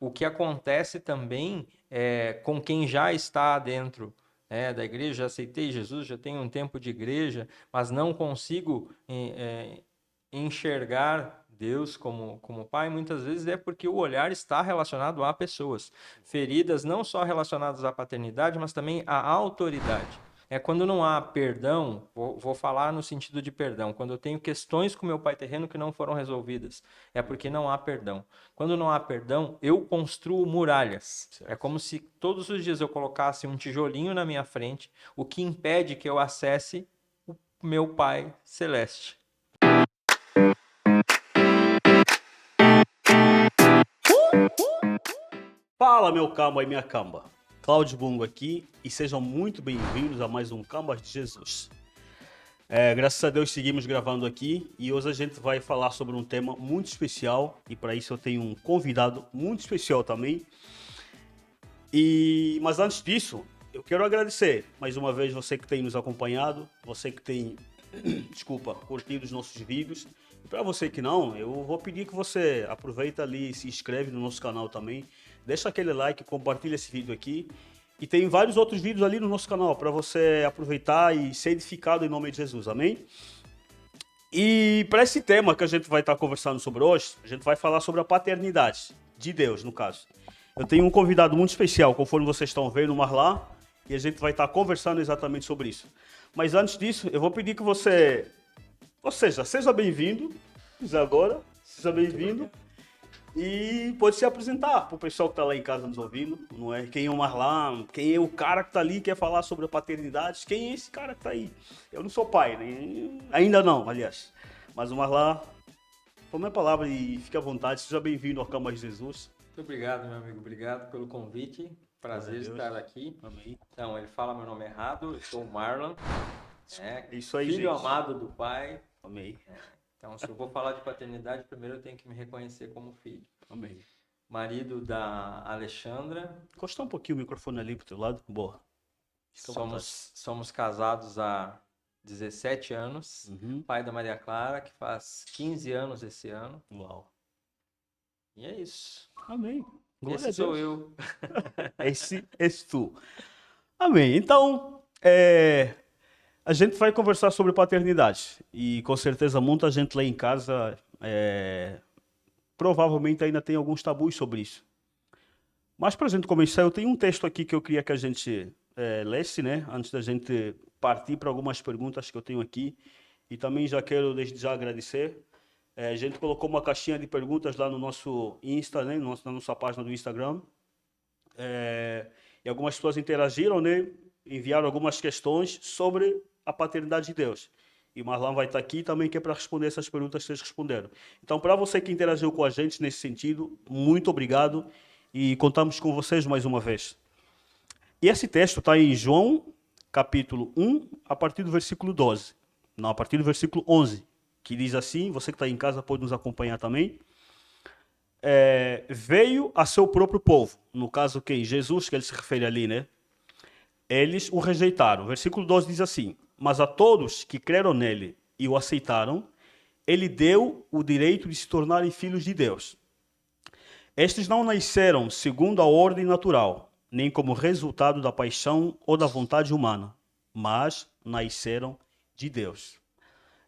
o que acontece também com quem já está dentro da igreja, já aceitei Jesus, já tenho um tempo de igreja, mas não consigo enxergar Deus como Pai, muitas vezes é porque o olhar está relacionado a pessoas. Feridas não só relacionadas à paternidade, mas também à autoridade. É quando não há perdão, vou falar no sentido de perdão, quando eu tenho questões com meu pai terreno que não foram resolvidas, é porque não há perdão. Quando não há perdão, eu construo muralhas. É como se todos os dias eu colocasse um tijolinho na minha frente, o que impede que eu acesse o meu Pai Celeste. Fala, meu camba e minha camba. Cláudio Bungo aqui e sejam muito bem-vindos a mais um Cambas de Jesus. Graças a Deus seguimos gravando aqui e hoje a gente vai falar sobre um tema muito especial e para isso eu tenho um convidado muito especial também. Mas antes disso, eu quero agradecer mais uma vez você que tem nos acompanhado, você que tem, curtido os nossos vídeos. E para você que não, eu vou pedir que você aproveita ali e se inscreve no nosso canal também. Deixa aquele like, compartilha esse vídeo aqui. E tem vários outros vídeos ali no nosso canal para você aproveitar e ser edificado em nome de Jesus, amém? E para esse tema que a gente vai estar conversando sobre hoje, a gente vai falar sobre a paternidade de Deus, no caso. Eu tenho um convidado muito especial, conforme vocês estão vendo, o Marlon, e a gente vai estar conversando exatamente sobre isso. Mas antes disso, eu vou pedir que você, ou seja, seja bem-vindo, agora, seja bem-vindo. E pode se apresentar para o pessoal que está lá em casa nos ouvindo, não é? Quem é o Marlon, quem é o cara que está ali, quer falar sobre a paternidade, quem é esse cara que está aí? Eu não sou pai, nem... ainda não, aliás. Mas o Marlon, tome a palavra e fique à vontade, seja bem-vindo ao Cambas de Jesus. Muito obrigado, meu amigo. Obrigado pelo convite. Prazer estar aqui. Amém. Então, ele fala meu nome errado. Eu sou o Marlon. Isso aí, filho gente. amado do pai. Amém. Então, se eu vou falar de paternidade, primeiro eu tenho que me reconhecer como filho. Amém. Marido da Alexandra. Encosta um pouquinho o microfone ali pro teu lado. Boa. Somos casados há 17 anos. Pai da Maria Clara, que faz 15 anos esse ano. Uau. E é isso. Amém. Glória Esse sou eu. Esse és tu. Amém. Então, a gente vai conversar sobre paternidade. E com certeza muita gente lá em casa provavelmente ainda tem alguns tabus sobre isso. Mas para a gente começar, eu tenho um texto aqui que eu queria que a gente lesse, né? Antes da gente partir para algumas perguntas que eu tenho aqui. E também já quero desde já agradecer. A gente colocou uma caixinha de perguntas lá no nosso Insta, né? Na nossa página do Instagram. E algumas pessoas interagiram, né? Enviaram algumas questões sobre a paternidade de Deus. E o Marlon vai estar aqui também, que é para responder essas perguntas que vocês responderam. Então, para você que interagiu com a gente nesse sentido, muito obrigado e contamos com vocês mais uma vez. E esse texto está em João, capítulo 1, a partir do versículo 12. Não, a partir do versículo 11, que diz assim, você que está em casa pode nos acompanhar também. Veio a seu próprio povo, no caso quem? Jesus, que ele se refere ali, né? Eles o rejeitaram. O versículo 12 diz assim: mas a todos que creram nele e o aceitaram, ele deu o direito de se tornarem filhos de Deus. Estes não nasceram segundo a ordem natural, nem como resultado da paixão ou da vontade humana, mas nasceram de Deus.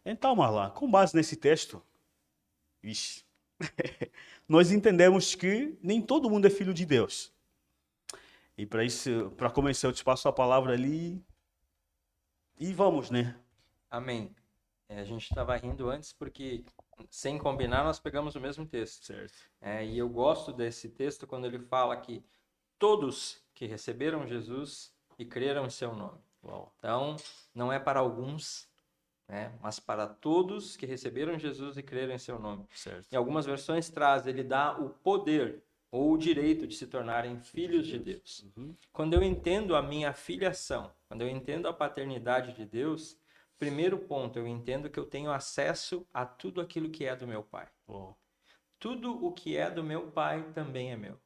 Então, Marlon, com base nesse texto, nós entendemos que nem todo mundo é filho de Deus. E para isso, para começar, eu te passo a palavra ali e vamos, né? Amém. A gente estava rindo antes porque, sem combinar, nós pegamos o mesmo texto. Certo. E eu gosto desse texto quando ele fala que todos que receberam Jesus e creram em seu nome. Uau. Então, não é para alguns, mas para todos que receberam Jesus e creram em seu nome. Certo. Em algumas versões ele dá o poder ou o direito de se tornarem filhos de Deus. Quando eu entendo a minha filiação, quando eu entendo a paternidade de Deus, primeiro ponto, eu entendo que eu tenho acesso a tudo aquilo que é do meu Pai. Uau. Tudo o que é do meu Pai também é meu.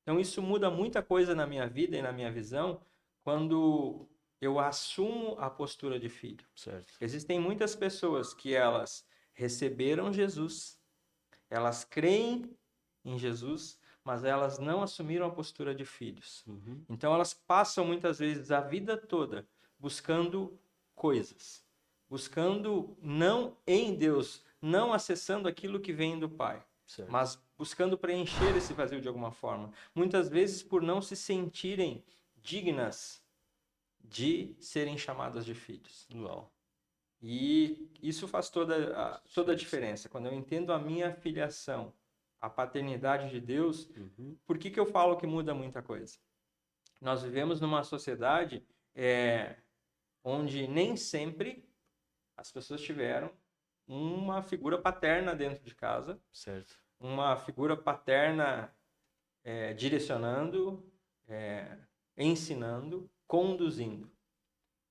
Então isso muda muita coisa na minha vida e na minha visão quando eu assumo a postura de filho. Certo. Existem muitas pessoas que elas receberam Jesus, elas creem em Jesus, mas elas não assumiram a postura de filhos. Uhum. Então elas passam muitas vezes a vida toda buscando coisas, buscando não em Deus, não acessando aquilo que vem do Pai, Certo. mas buscando preencher esse vazio de alguma forma. Muitas vezes por não se sentirem dignas de serem chamadas de filhos. Uau. E isso faz toda a diferença. Quando eu entendo a minha filiação, a paternidade de Deus, Uhum. por que eu falo que muda muita coisa? Nós vivemos numa sociedade onde nem sempre as pessoas tiveram uma figura paterna dentro de casa, Certo. uma figura paterna direcionando, ensinando, conduzindo.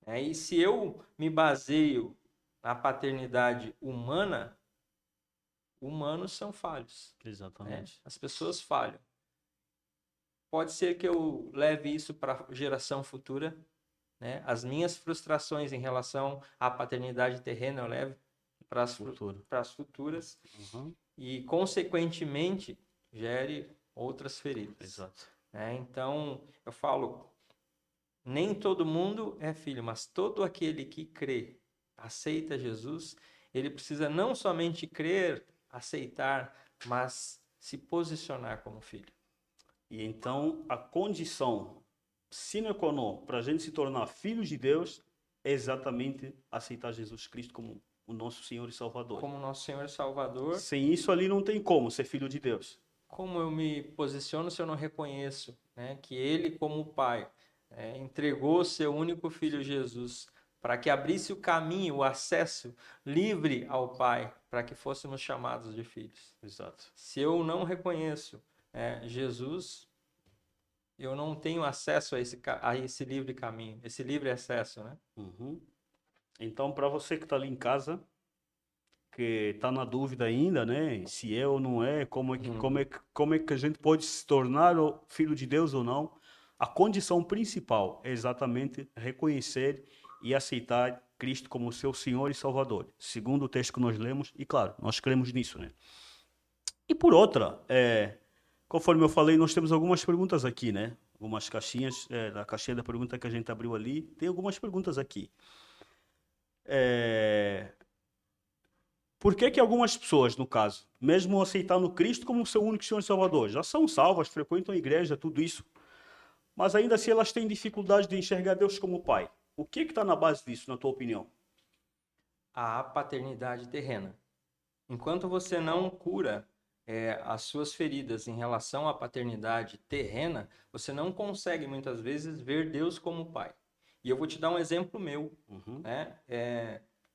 E se eu me baseio na paternidade humana, humanos são falhos. Exatamente. As pessoas falham. Pode ser que eu leve isso para a geração futura, né? As minhas frustrações em relação à paternidade terrena eu levo para as futuras Uhum. e, consequentemente, gere outras feridas. Exato. Então, eu falo, nem todo mundo é filho, mas todo aquele que crê, aceita Jesus, ele precisa não somente crer, aceitar, mas se posicionar como filho. E então a condição sine qua non para a gente se tornar filhos de Deus é exatamente aceitar Jesus Cristo como o nosso Senhor e Salvador. Como nosso Senhor e Salvador. Sem isso ali não tem como ser filho de Deus. Como eu me posiciono se eu não reconheço, né, que Ele, como Pai, entregou seu único Filho Jesus para que abrisse o caminho, o acesso livre ao Pai, para que fôssemos chamados de filhos. Exato. Se eu não reconheço Jesus, eu não tenho acesso a esse livre caminho, esse livre acesso, né? Uhum. Então, para você que está ali em casa, que está na dúvida ainda, né? Se é ou não é, como é que a gente pode se tornar o filho de Deus ou não? A condição principal é exatamente reconhecer e aceitar Cristo como seu Senhor e Salvador, segundo o texto que nós lemos, e claro, nós cremos nisso, né? E por outra, conforme eu falei, nós temos algumas perguntas aqui, né? Algumas caixinhas, na caixinha da pergunta que a gente abriu ali, tem algumas perguntas aqui. Por que algumas pessoas, no caso, mesmo aceitando Cristo como seu único Senhor e Salvador, já são salvas, frequentam a igreja, tudo isso, mas ainda assim elas têm dificuldade de enxergar Deus como Pai? O que está na base disso, na tua opinião? A paternidade terrena. Enquanto você não cura as suas feridas em relação à paternidade terrena, você não consegue muitas vezes ver Deus como Pai. E eu vou te dar um exemplo meu, né?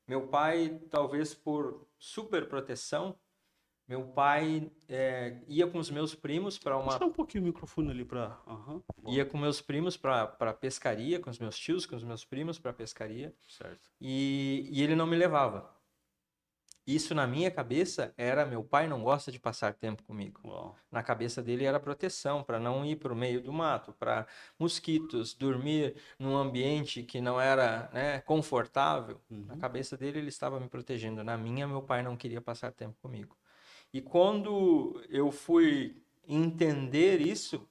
Meu pai, talvez por super proteção, meu pai ia com os meus primos para uma... Puxa um pouquinho o microfone ali para... Ia com meus primos para pescaria, com os meus tios, com os meus primos para pescaria. Certo. E ele não me levava. Isso na minha cabeça era meu pai não gosta de passar tempo comigo. Uau. Na cabeça dele era proteção, para não ir para o meio do mato, para mosquitos, dormir num ambiente que não era, né, confortável. Na cabeça dele ele estava me protegendo. Na minha, meu pai não queria passar tempo comigo. E quando eu fui entender isso,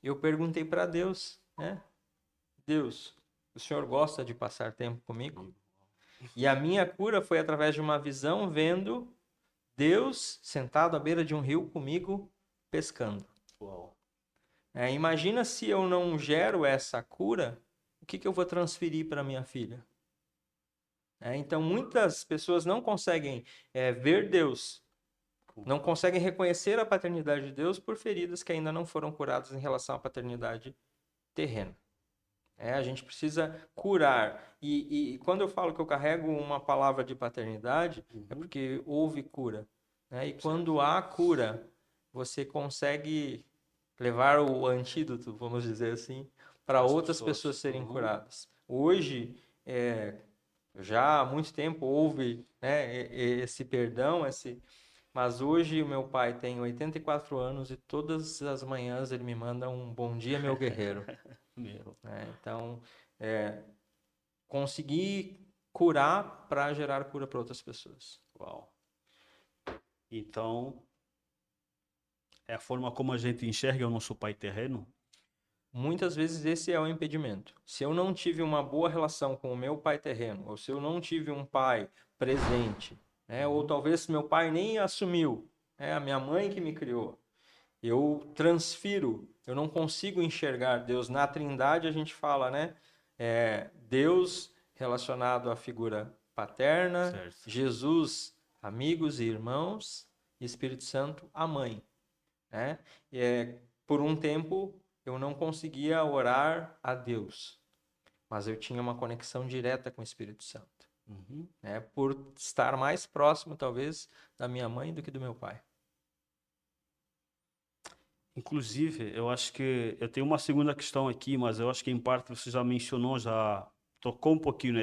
eu perguntei para Deus, né? Deus, o senhor gosta de passar tempo comigo? E a minha cura foi através de uma visão vendo Deus sentado à beira de um rio comigo pescando. Uau. Imagina se eu não gero essa cura, o que eu vou transferir para minha filha? Então muitas pessoas não conseguem ver Deus, não conseguem reconhecer a paternidade de Deus por feridas que ainda não foram curadas em relação à paternidade terrena. A gente precisa curar. E quando eu falo que eu carrego uma palavra de paternidade, é porque houve cura. E quando há cura, você consegue levar o antídoto, vamos dizer assim, para outras pessoas serem curadas. Hoje, já há muito tempo houve, né, esse perdão, mas hoje o meu pai tem 84 anos e todas as manhãs ele me manda um bom dia, meu guerreiro. Então, conseguir curar para gerar cura para outras pessoas. Uau. Então, É a forma como a gente enxerga o nosso pai terreno? Muitas vezes esse é o impedimento. Se eu não tive uma boa relação com o meu pai terreno, ou se eu não tive um pai presente, né, ou talvez meu pai nem assumiu, é a minha mãe que me criou, eu transfiro, eu não consigo enxergar Deus. Na Trindade a gente fala, né? Deus relacionado à figura paterna, Certo. Jesus, amigos e irmãos, e Espírito Santo, a mãe, né? Por um tempo eu não conseguia orar a Deus, mas eu tinha uma conexão direta com o Espírito Santo, Uhum. né? Por estar mais próximo, talvez, da minha mãe do que do meu pai. Inclusive, eu acho que eu tenho uma segunda questão aqui, mas eu acho que em parte você já mencionou, já tocou um pouquinho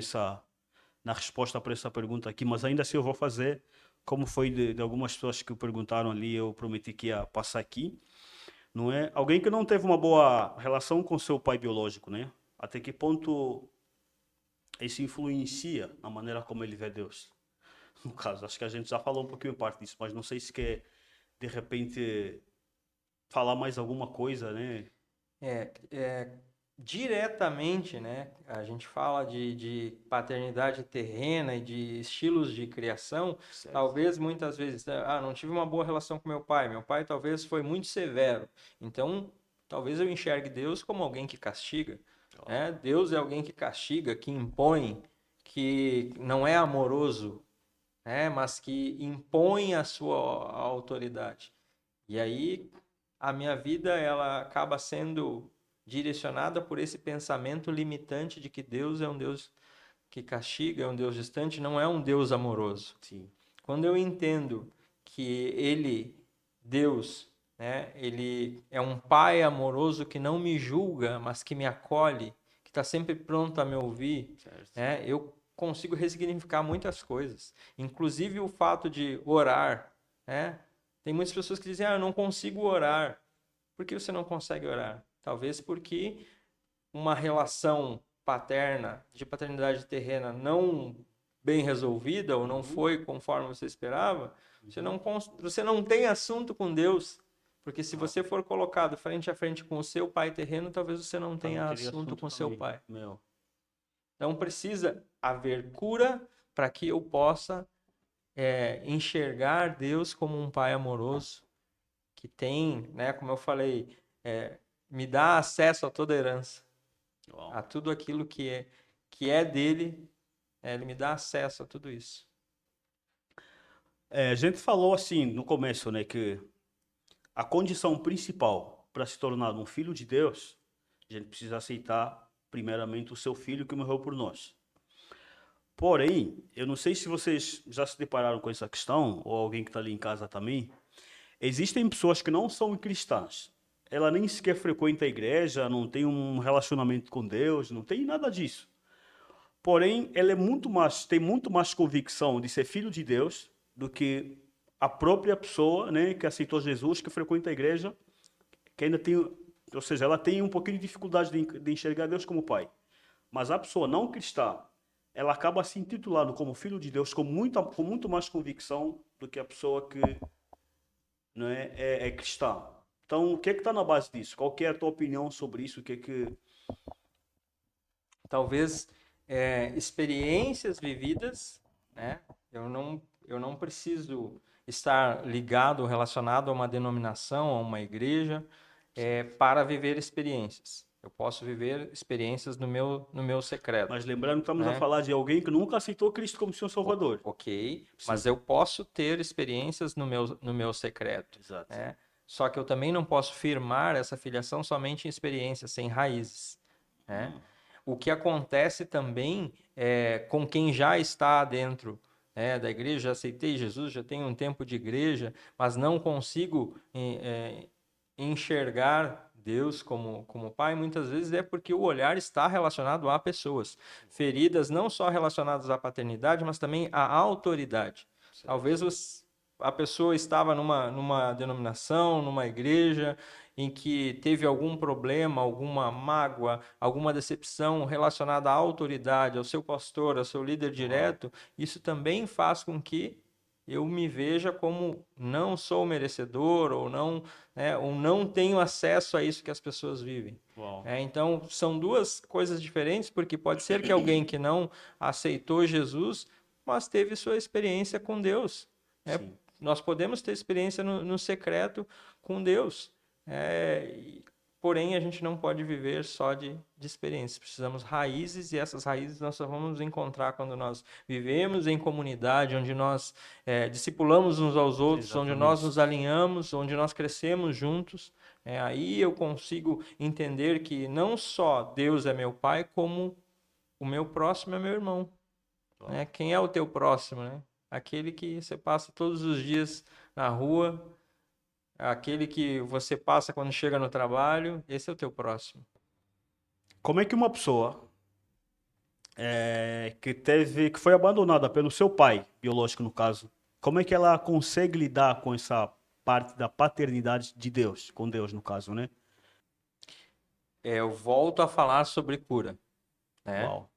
na resposta para essa pergunta aqui, mas ainda assim eu vou fazer, como foi de algumas pessoas que perguntaram ali, eu prometi que ia passar aqui, não é? Alguém que não teve uma boa relação com seu pai biológico, né? Até que ponto isso influencia na maneira como ele vê Deus? No caso, acho que a gente já falou um pouquinho em parte disso, mas não sei se quer, de repente, falar mais alguma coisa, né? É, diretamente, né? A gente fala de paternidade terrena e de estilos de criação. Certo. Talvez muitas vezes, né, não tive uma boa relação com meu pai. Meu pai talvez foi muito severo. Então, talvez eu enxergue Deus como alguém que castiga, Ó, né? Deus é alguém que castiga, que impõe, que não é amoroso, né? Mas que impõe a sua autoridade. E aí a minha vida ela acaba sendo direcionada por esse pensamento limitante de que Deus é um Deus que castiga, é um Deus distante, não é um Deus amoroso. sim. Quando eu entendo que ele, Deus, né, ele é um pai amoroso que não me julga, mas que me acolhe, que está sempre pronto a me ouvir, Certo. né, eu consigo ressignificar muitas coisas, inclusive o fato de orar, né? Tem muitas pessoas que dizem, eu não consigo orar. Por que você não consegue orar? Talvez porque uma relação paterna, de paternidade terrena, não bem resolvida ou não Uhum. foi conforme você esperava, Uhum. você não tem assunto com Deus. Porque se Ah, você for colocado frente a frente com o seu pai terreno, talvez você não tá, não tenha teria assunto assunto com seu também. pai. Meu. Então precisa haver cura para que eu possa enxergar Deus como um pai amoroso que tem, né, como eu falei, me dá acesso a toda a herança, Uau. a tudo aquilo que é dele, ele me dá acesso a tudo isso. É, a gente falou assim no começo, né, que a condição principal para se tornar um filho de Deus, a gente precisa aceitar primeiramente o seu filho que morreu por nós. Porém, eu não sei se vocês já se depararam com essa questão, ou alguém que está ali em casa também. Existem pessoas que não são cristãs. Ela nem sequer frequenta a igreja, não tem um relacionamento com Deus, não tem nada disso. Porém, ela é muito mais, tem muito mais convicção de ser filho de Deus do que a própria pessoa, né, que aceitou Jesus, que frequenta a igreja, que ainda tem, ou seja, ela tem um pouquinho de dificuldade de enxergar Deus como pai. Mas a pessoa não cristã, ela acaba se intitulando como filho de Deus com muito mais convicção do que a pessoa que não é cristã. Então, o que está na base disso? Qual que é a tua opinião sobre isso? O que é que... Talvez experiências vividas, né? Eu não preciso estar ligado ou relacionado a uma denominação, a uma igreja, para viver experiências. Eu posso viver experiências no meu Mas secreto, lembrando que estamos a né? falar de alguém que nunca aceitou Cristo como seu Salvador. Ok, Sim, mas eu posso ter experiências no meu secreto, exato. né? Só que eu também não posso firmar essa filiação somente em experiências, sem raízes, né? O que acontece também com quem já está dentro, da igreja, já aceitei Jesus, já tenho um tempo de igreja, mas não consigo enxergar Deus como Pai, muitas vezes é porque o olhar está relacionado a pessoas. Feridas não só relacionadas à paternidade, mas também à autoridade. Certo. Talvez a pessoa estava numa denominação, numa igreja, em que teve algum problema, alguma mágoa, alguma decepção relacionada à autoridade, ao seu pastor, ao seu líder Uau. direto, isso também faz com que eu me veja como não sou merecedor ou não, né, ou não tenho acesso a isso que as pessoas vivem. Uau. Então, são duas coisas diferentes, porque pode ser que alguém que não aceitou Jesus, mas teve sua experiência com Deus. Né? Sim. Nós podemos ter experiência no secreto com Deus. Porém, a gente não pode viver só de experiências. Precisamos raízes, e essas raízes nós só vamos encontrar quando nós vivemos em comunidade, onde nós discipulamos uns aos outros, onde nós Exatamente. nos alinhamos, onde nós crescemos juntos. Aí eu consigo entender que não só Deus é meu pai, como o meu próximo é meu irmão. Né? Quem é o teu próximo? Né? Aquele que você passa todos os dias na rua, aquele que você passa quando chega no trabalho, esse é o teu próximo. Como é que uma pessoa que foi abandonada pelo seu pai, biológico no caso, como é que ela consegue lidar com essa parte da paternidade de Deus, com Deus no caso, né? Eu volto a falar sobre cura. Né? Uau,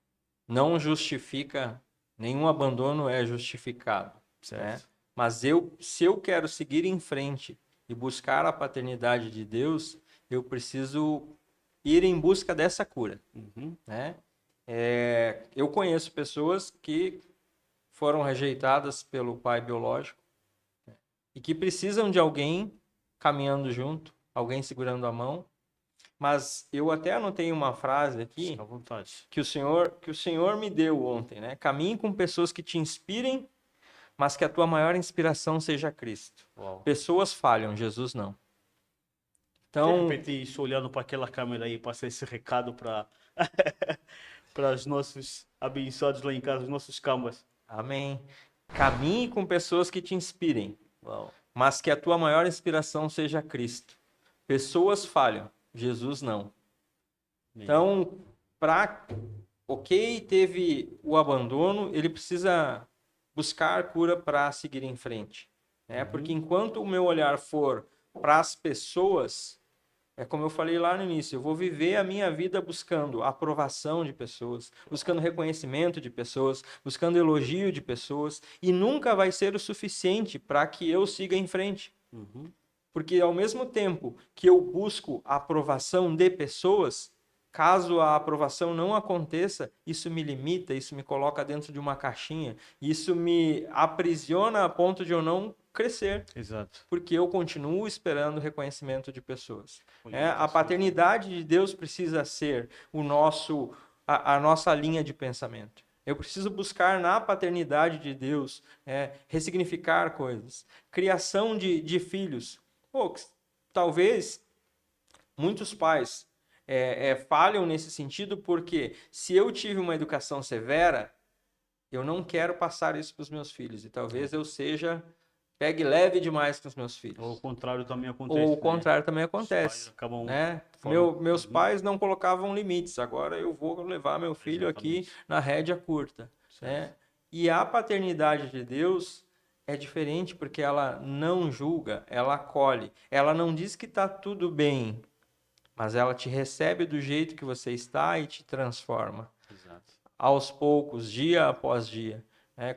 Não justifica, nenhum abandono é justificado. Né? certo. Mas se eu quero seguir em frente e buscar a paternidade de Deus, eu preciso ir em busca dessa cura. Uhum. Né? Eu conheço pessoas que foram rejeitadas pelo pai biológico e que precisam de alguém caminhando junto, alguém segurando a mão. Mas eu até anotei uma frase aqui Fica à vontade. que o Senhor me deu ontem, né? Caminhe com pessoas que te inspirem, mas que a tua maior inspiração seja Cristo. Uau. Pessoas falham, Jesus não. Quer Então, repetir isso olhando para aquela câmera aí, passar esse recado para para os nossos abençoados lá em casa, os nossos camas. amém. Caminhe com pessoas que te inspirem, Uau. mas que a tua maior inspiração seja Cristo. Pessoas falham, Jesus não. Então, teve o abandono, ele precisa buscar cura para seguir em frente. Né? Porque enquanto o meu olhar for para as pessoas, é como eu falei lá no início, eu vou viver a minha vida buscando aprovação de pessoas, buscando reconhecimento de pessoas, buscando elogio de pessoas, e nunca vai ser o suficiente para que eu siga em frente. Uhum. Porque ao mesmo tempo que eu busco a aprovação de pessoas, caso a aprovação não aconteça, isso me limita, isso me coloca dentro de uma caixinha, isso me aprisiona a ponto de eu não crescer, Exato. porque eu continuo esperando o reconhecimento de pessoas. Foi A muito paternidade de Deus precisa ser a nossa linha de pensamento. Eu preciso buscar na paternidade de Deus ressignificar coisas. Criação de filhos. Talvez muitos pais falham nesse sentido, porque se eu tive uma educação severa, eu não quero passar isso para os meus filhos. E talvez eu pegue leve demais com os meus filhos. Ou o contrário também acontece. Ou o né? contrário também Os pais acontece. acabam Né? fora. Meus pais não colocavam limites. Agora eu vou levar meu filho aqui Exatamente. na rédea curta. Né? Certo. E a paternidade de Deus é diferente porque ela não julga, ela acolhe. Ela não diz que está tudo bem, mas ela te recebe do jeito que você está e te transforma. Exato. Aos poucos, dia após dia.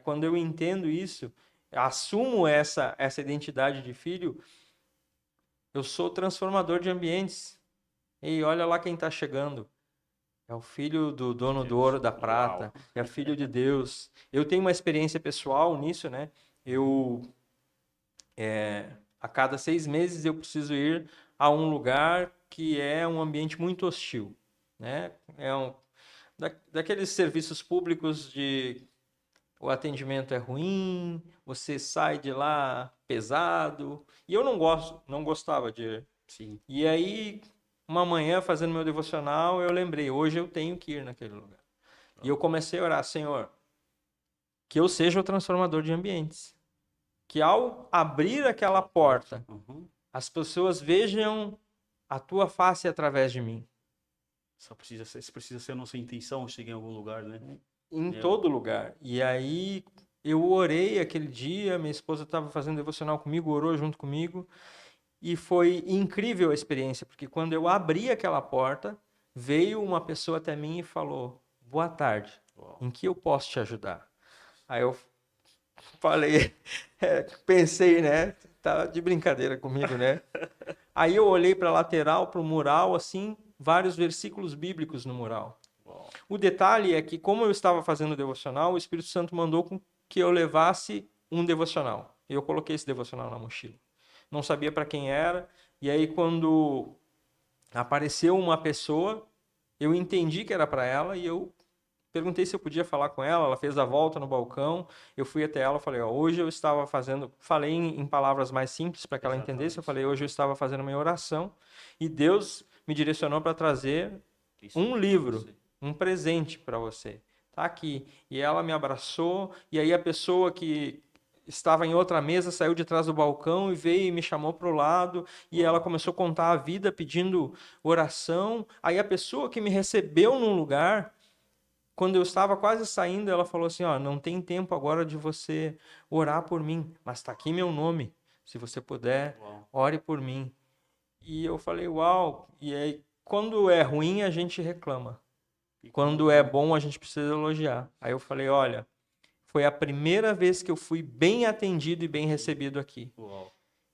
Quando eu entendo isso, assumo essa identidade de filho, eu sou transformador de ambientes. E olha lá quem está chegando. É o filho do dono do ouro, da prata. Uau. É filho de Deus. Eu tenho uma experiência pessoal nisso, né? A cada 6 meses eu preciso ir a um lugar que é um ambiente muito hostil, né? Daqueles serviços públicos de o atendimento é ruim, você sai de lá pesado. E eu não gostava de ir. Sim. E aí, uma manhã, fazendo meu devocional, eu lembrei, hoje eu tenho que ir naquele lugar. E eu comecei a orar, Senhor, que eu seja o transformador de ambientes. Que ao abrir aquela porta, as pessoas vejam a tua face através de mim. Isso precisa ser a nossa intenção, chegar em algum lugar, né? Em todo lugar. E aí eu orei aquele dia, minha esposa estava fazendo devocional comigo, orou junto comigo, e foi incrível a experiência, porque quando eu abri aquela porta, veio uma pessoa até mim e falou, boa tarde, em que eu posso te ajudar? Aí eu Falei, pensei, né? Tá de brincadeira comigo, né? Aí eu olhei para a lateral, para o mural, assim, vários versículos bíblicos no mural. Uau. O detalhe é que, como eu estava fazendo o devocional, o Espírito Santo mandou que eu levasse um devocional. E eu coloquei esse devocional na mochila. Não sabia para quem era. E aí, quando apareceu uma pessoa, eu entendi que era para ela e eu perguntei se eu podia falar com ela. Ela fez a volta no balcão. Eu fui até ela, falei: ó, hoje eu estava fazendo. Falei em palavras mais simples para que ela entendesse. Eu Exatamente. falei: hoje eu estava fazendo minha oração e Deus me direcionou para trazer Isso um aqui para livro, você. um presente para você. Tá aqui. E ela me abraçou. E aí a pessoa que estava em outra mesa saiu de trás do balcão e veio e me chamou para o lado. E ela Uau. começou a contar a vida pedindo oração. Aí a pessoa que me recebeu num lugar, quando eu estava quase saindo, ela falou assim: ó, não tem tempo agora de você orar por mim, mas está aqui meu nome. Se você puder, Uau. ore por mim. E eu falei: uau. E aí, quando é ruim, a gente reclama. E quando é Quando é bom? bom, a gente precisa elogiar. Aí eu falei: olha, foi a primeira vez que eu fui bem atendido e bem recebido aqui. Uau.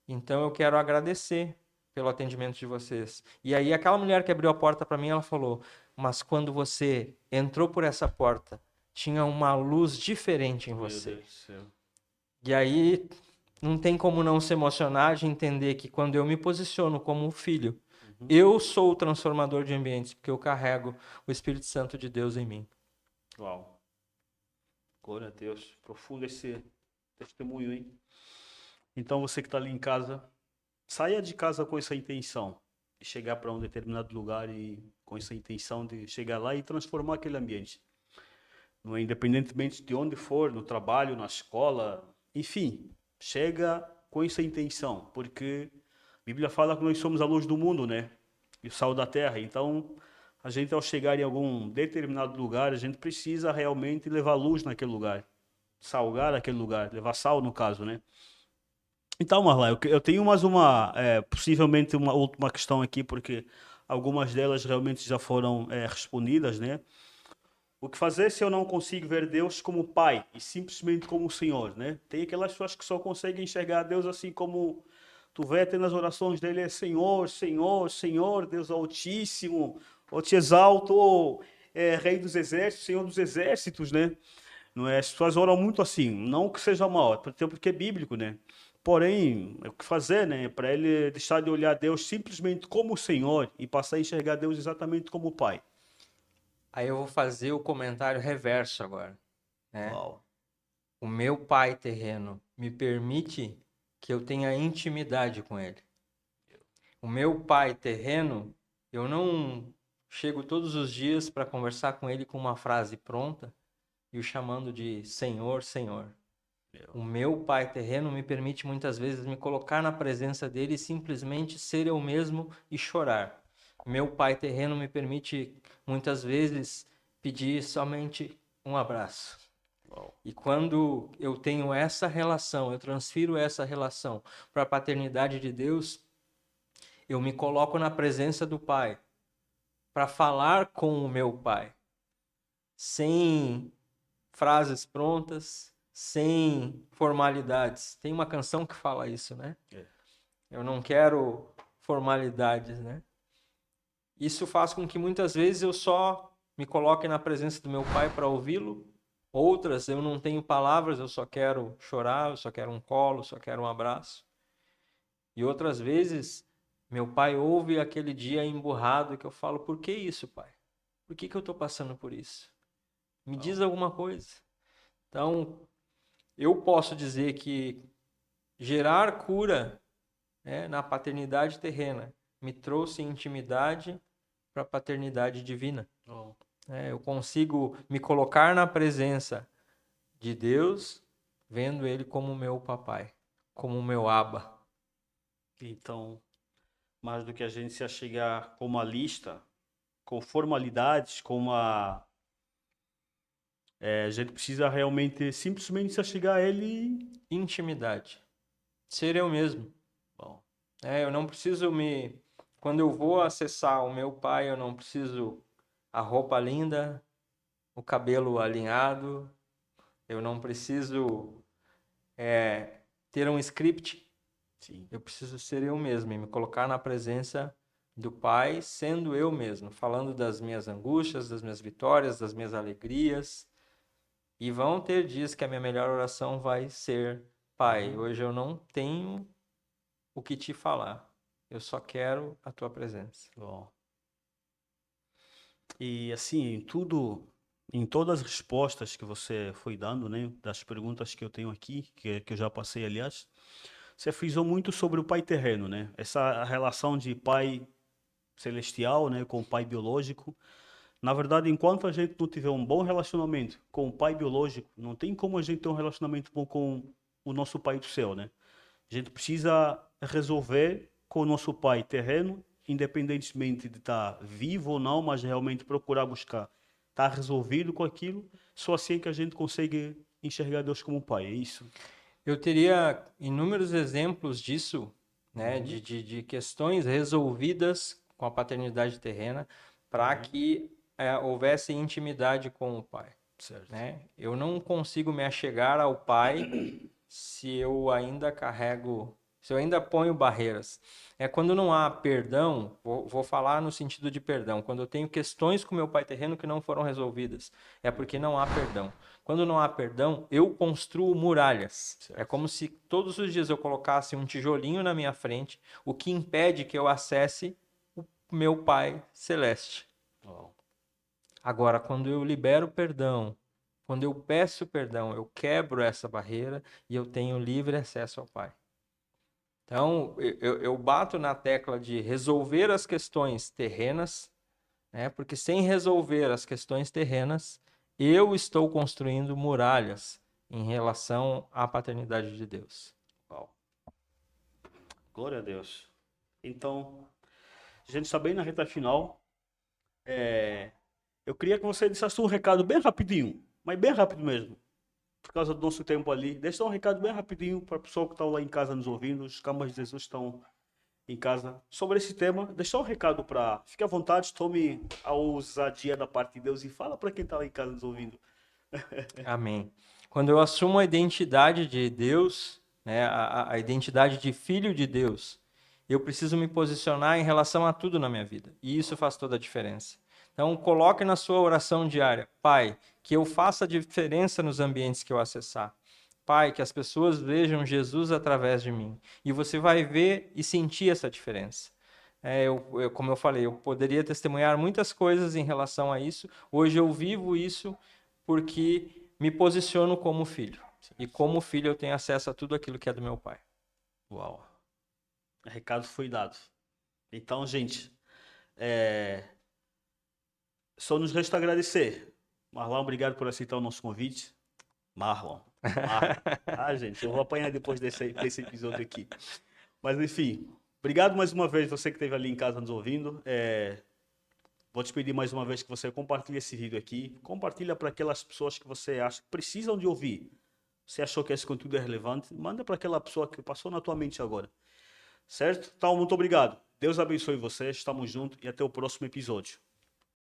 Então eu quero agradecer pelo atendimento de vocês. E aí aquela mulher que abriu a porta para mim, ela falou: "Mas quando você entrou por essa porta, tinha uma luz diferente em Meu você". Deus do céu. E aí não tem como não se emocionar de entender que quando eu me posiciono como um filho, Uhum. eu sou o transformador de ambientes, porque eu carrego o Espírito Santo de Deus em mim. Uau. Glória a Deus. Profundo esse testemunho, hein? Então você que está ali em casa, saia de casa com essa intenção de chegar para um determinado lugar e com essa intenção de chegar lá e transformar aquele ambiente. Não é independentemente de onde for, no trabalho, na escola, enfim, chega com essa intenção, porque a Bíblia fala que nós somos a luz do mundo, né? E o sal da terra. Então, a gente ao chegar em algum determinado lugar, a gente precisa realmente levar luz naquele lugar, salgar aquele lugar, levar sal no caso, né? Então, Marla, eu tenho mais uma, possivelmente uma última questão aqui, porque algumas delas realmente já foram respondidas, né? O que fazer se eu não consigo ver Deus como Pai e simplesmente como Senhor, né? Tem aquelas pessoas que só conseguem enxergar Deus assim como tu vê até nas orações dele é Senhor, Senhor, Senhor, Deus Altíssimo, ou te exalto, ou Rei dos Exércitos, Senhor dos Exércitos, né? Não é? As pessoas oram muito assim, não que seja mal, até porque é bíblico, né? Porém, é o que fazer, né? Para ele deixar de olhar Deus simplesmente como Senhor e passar a enxergar Deus exatamente como Pai. Aí eu vou fazer o comentário reverso agora, né? Uau. O meu pai terreno me permite que eu tenha intimidade com ele. O meu pai terreno, eu não chego todos os dias para conversar com ele com uma frase pronta e o chamando de Senhor, Senhor. O meu pai terreno me permite muitas vezes me colocar na presença dele e simplesmente ser eu mesmo e chorar. Meu pai terreno me permite muitas vezes pedir somente um abraço. Uau. E quando eu tenho essa relação, eu transfiro essa relação para a paternidade de Deus, eu me coloco na presença do Pai para falar com o meu Pai, sem frases prontas, sem formalidades. Tem uma canção que fala isso, né? É. Eu não quero formalidades, né? Isso faz com que muitas vezes eu só me coloque na presença do meu Pai para ouvi-lo. Outras eu não tenho palavras, eu só quero chorar, eu só quero um colo, eu só quero um abraço. E outras vezes meu pai ouve aquele dia emburrado que eu falo: por que isso, pai? Por que eu estou passando por isso? Me diz Uau. alguma coisa. Então, eu posso dizer que gerar cura, né, na paternidade terrena me trouxe intimidade para a paternidade divina. Uau. Eu consigo me colocar na presença de Deus, vendo Ele como meu papai, como meu Abba. Então, mais do que a gente se achegar com uma lista, com formalidades, a gente precisa realmente simplesmente se achegar a ele. Intimidade. Ser eu mesmo. Bom, Eu não preciso me. Quando eu vou acessar o meu pai, eu não preciso a roupa linda, o cabelo alinhado, eu não preciso ter um script. Sim. Eu preciso ser eu mesmo e me colocar na presença do Pai, sendo eu mesmo, falando das minhas angústias, das minhas vitórias, das minhas alegrias. E vão ter dias que a minha melhor oração vai ser: Pai, hoje eu não tenho o que te falar. Eu só quero a tua presença. Bom. E assim, em todas as respostas que você foi dando, né, das perguntas que eu tenho aqui, que eu já passei, aliás, você frisou muito sobre o pai terreno, né? Essa relação de pai celestial, né, com o pai biológico. Na verdade, enquanto a gente não tiver um bom relacionamento com o pai biológico, não tem como a gente ter um relacionamento bom com o nosso pai do céu, né? A gente precisa resolver com o nosso pai terreno, independentemente de estar vivo ou não, mas realmente procurar buscar estar resolvido com aquilo. Só assim que a gente consegue enxergar Deus como pai, é isso? Eu teria inúmeros exemplos disso, né, de questões resolvidas com a paternidade terrena para que houvesse intimidade com o Pai, Certo. né? Eu não consigo me achegar ao Pai se eu ainda se eu ainda ponho barreiras. Quando não há perdão, vou falar no sentido de perdão, quando eu tenho questões com meu pai terreno que não foram resolvidas, é porque não há perdão. Quando não há perdão, eu construo muralhas. Certo. É como se todos os dias eu colocasse um tijolinho na minha frente, o que impede que eu acesse o meu Pai Celeste. Uau. Agora, quando eu libero perdão, quando eu peço perdão, eu quebro essa barreira e eu tenho livre acesso ao Pai. Então, eu bato na tecla de resolver as questões terrenas, né? Porque sem resolver as questões terrenas, eu estou construindo muralhas em relação à paternidade de Deus. Uau. Glória a Deus. Então, a gente está bem na reta final. Eu queria que você dissesse um recado bem rapidinho, mas bem rápido mesmo, por causa do nosso tempo ali. Deixa um recado bem rapidinho para a pessoa que está lá em casa nos ouvindo, os camas de Jesus estão em casa, sobre esse tema. Deixa um recado para... Fique à vontade, tome a ousadia da parte de Deus e fala para quem está lá em casa nos ouvindo. Amém. Quando eu assumo a identidade de Deus, né, a identidade de filho de Deus, eu preciso me posicionar em relação a tudo na minha vida. E isso faz toda a diferença. Então, coloque na sua oração diária: Pai, que eu faça a diferença nos ambientes que eu acessar. Pai, que as pessoas vejam Jesus através de mim. E você vai ver e sentir essa diferença. Como eu falei, eu poderia testemunhar muitas coisas em relação a isso. Hoje eu vivo isso porque me posiciono como filho. E como filho eu tenho acesso a tudo aquilo que é do meu pai. Uau. O recado foi dado. Então, gente, só nos resta agradecer. Marlon, obrigado por aceitar o nosso convite. Marlon. Gente, eu vou apanhar depois desse episódio aqui. Mas, enfim, obrigado mais uma vez você que esteve ali em casa nos ouvindo. Vou te pedir mais uma vez que você compartilhe esse vídeo aqui. Compartilha para aquelas pessoas que você acha que precisam de ouvir. Você achou que esse conteúdo é relevante? Manda para aquela pessoa que passou na tua mente agora. Certo? Então, muito obrigado. Deus abençoe vocês. Estamos juntos e até o próximo episódio.